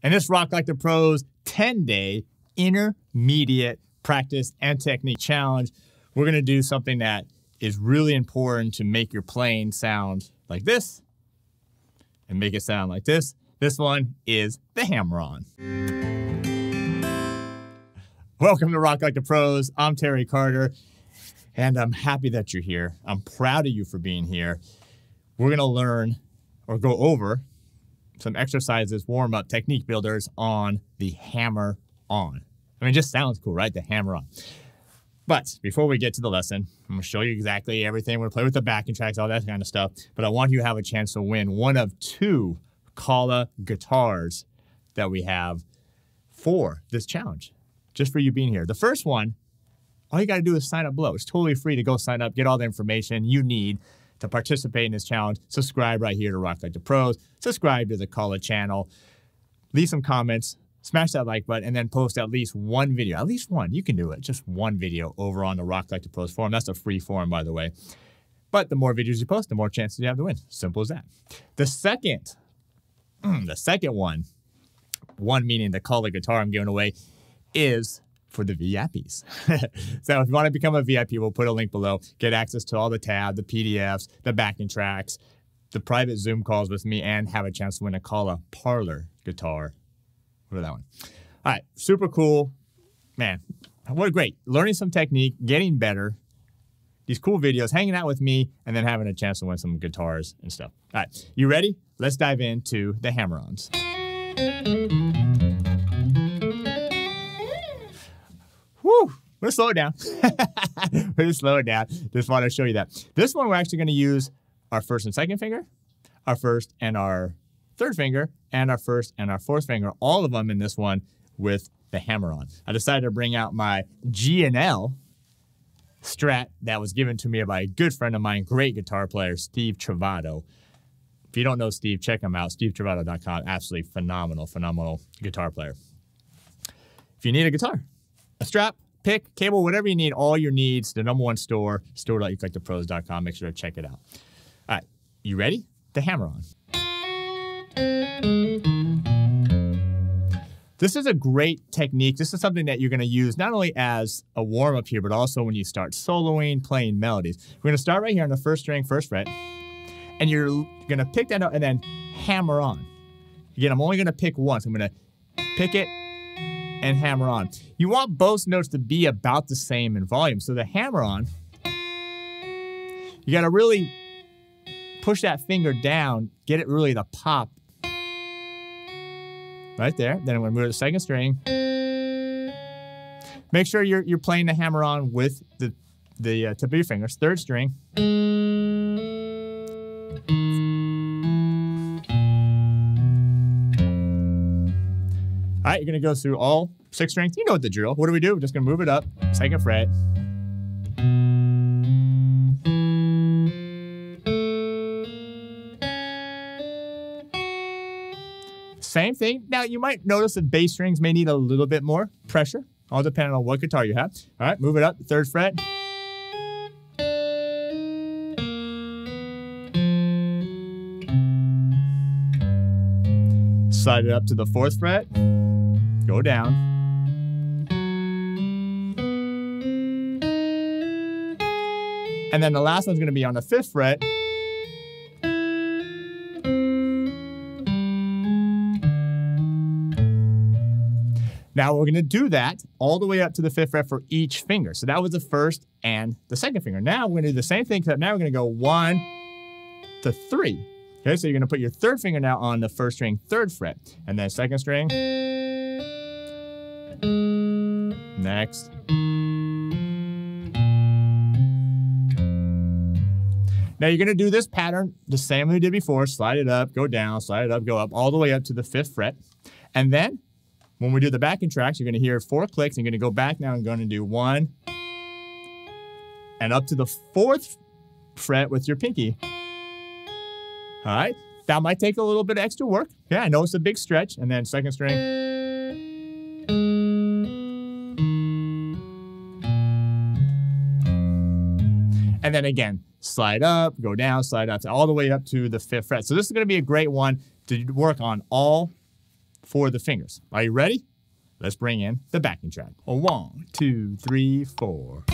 And this Rock Like the Pros 10-day intermediate practice and technique challenge, we're going to do something that is really important to make your playing sound like this and make it sound like this. This one is the hammer-on. Welcome to Rock Like the Pros. I'm Terry Carter, and I'm happy that you're here. I'm proud of you for being here. We're going to learn or go over some exercises, warm-up, technique builders on the hammer-on. I mean, it just sounds cool, right? The hammer-on. But before we get to the lesson, I'm going to show you exactly everything. We're going to play with the backing tracks, all that kind of stuff. But I want you to have a chance to win one of two Kala guitars that we have for this challenge, just for you being here. The first one, all you got to do is sign up below. It's totally free to go sign up, get all the information you need to participate in this challenge. Subscribe right here to Rock Like the Pros. Subscribe to the Kala channel. Leave some comments. Smash that like button, and then post at least one video. At least one. You can do it. Just one video over on the Rock Like the Pros forum. That's a free forum, by the way. But the more videos you post, the more chances you have to win. Simple as that. The second one meaning the Kala guitar I'm giving away, is for the VIPs. So if you want to become a VIP, we'll put a link below. Get access to all the tabs, the PDFs, the backing tracks, the private Zoom calls with me, and have a chance to win a Kala parlor guitar. What about that one? All right, super cool. Man, what great. Learning some technique, getting better, these cool videos, hanging out with me, and then having a chance to win some guitars and stuff. All right, you ready? Let's dive into the hammer-ons. Woo! We're going to slow it down. We're going to slow it down. Just want to show you that. This one, we're actually going to use our first and second finger, our first and our third finger, and our first and our fourth finger, all of them in this one with the hammer-on. I decided to bring out my G&L Strat that was given to me by a good friend of mine, great guitar player, Steve Travato. If you don't know Steve, check him out, stevetravato.com. Absolutely phenomenal guitar player. If you need a guitar, a strap, pick, cable, whatever you need, all your needs, the #1 store, store.rocklikethepros.com. Make sure to check it out. All right, you ready? The hammer-on. This is a great technique. This is something that you're going to use not only as a warm-up here, but also when you start soloing, playing melodies. We're going to start right here on the first string, first fret, and you're going to pick that up and then hammer on. Again, I'm only going to pick once. I'm going to pick it and hammer on. You want both notes to be about the same in volume. So the hammer on, you got to really push that finger down, get it really to pop right there. Then I'm going to move to the second string. Make sure you're playing the hammer on with the tip of your fingers. Third string. All right, you're going to go through all 6 strings. You know what the drill. What do? We're just going to move it up, second fret. Same thing. Now, you might notice that bass strings may need a little bit more pressure, all depending on what guitar you have. All right, move it up, third fret. Slide it up to the 4th fret. Go down. And then the last one's going to be on the 5th fret. Now we're going to do that all the way up to the 5th fret for each finger. So that was the first and the second finger. Now we're going to do the same thing, except now we're going to go 1 to 3. Okay, so you're going to put your third finger now on the first string, 3rd fret, and then second string. Next. Now you're going to do this pattern the same way we did before. Slide it up, go down, slide it up, go up, all the way up to the 5th fret. And then when we do the backing tracks, you're going to hear 4 clicks. You're going to go back now and going to do 1 and up to the 4th fret with your pinky. All right. That might take a little bit of extra work. Yeah, I know it's a big stretch. And then second string. And then again, slide up, go down, slide up, all the way up to the 5th fret. So this is going to be a great one to work on all for the fingers. Are you ready? Let's bring in the backing track. 1, 2, 3, 4.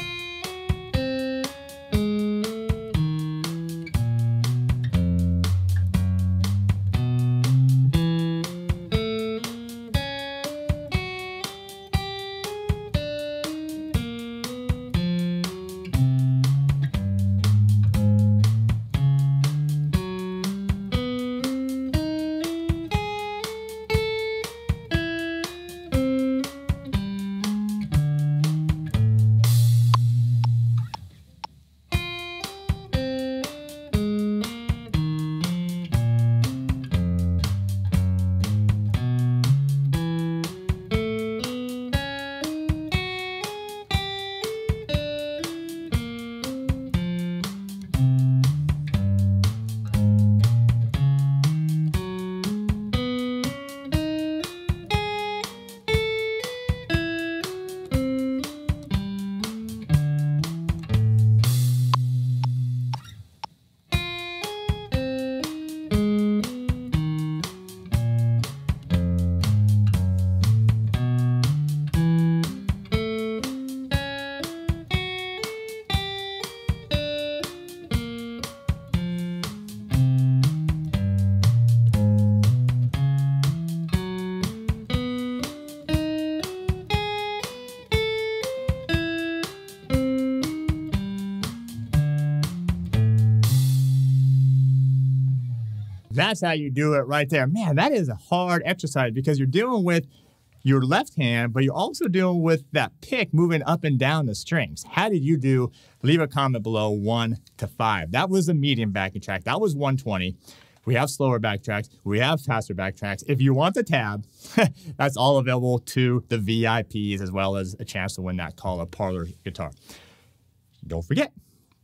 That's how you do it right there. Man, that is a hard exercise because you're dealing with your left hand, but you're also dealing with that pick moving up and down the strings. How did you do? Leave a comment below 1 to 5. That was the medium backing track. That was 120. We have slower backtracks. We have faster backtracks. If you want the tab, that's all available to the VIPs as well as a chance to win that Call Up Parlor guitar. Don't forget,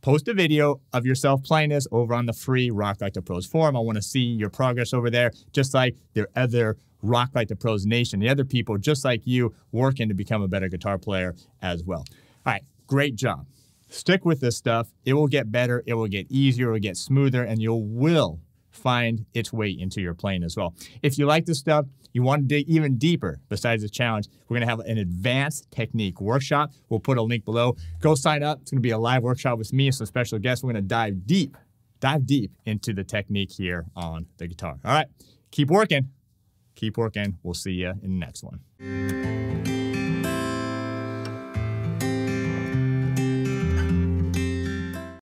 post a video of yourself playing this over on the free Rock Like the Pros forum. I want to see your progress over there, just like the other Rock Like the Pros Nation, the other people just like you working to become a better guitar player as well. All right, great job. Stick with this stuff. It will get better. It will get easier. It will get smoother, and you will find its way into your playing as well. If you like this stuff, you want to dig even deeper besides the challenge, we're going to have an advanced technique workshop. We'll put a link below. Go sign up. It's going to be a live workshop with me and some special guests. We're going to dive deep into the technique here on the guitar. All right, keep working. Keep working. We'll see you in the next one.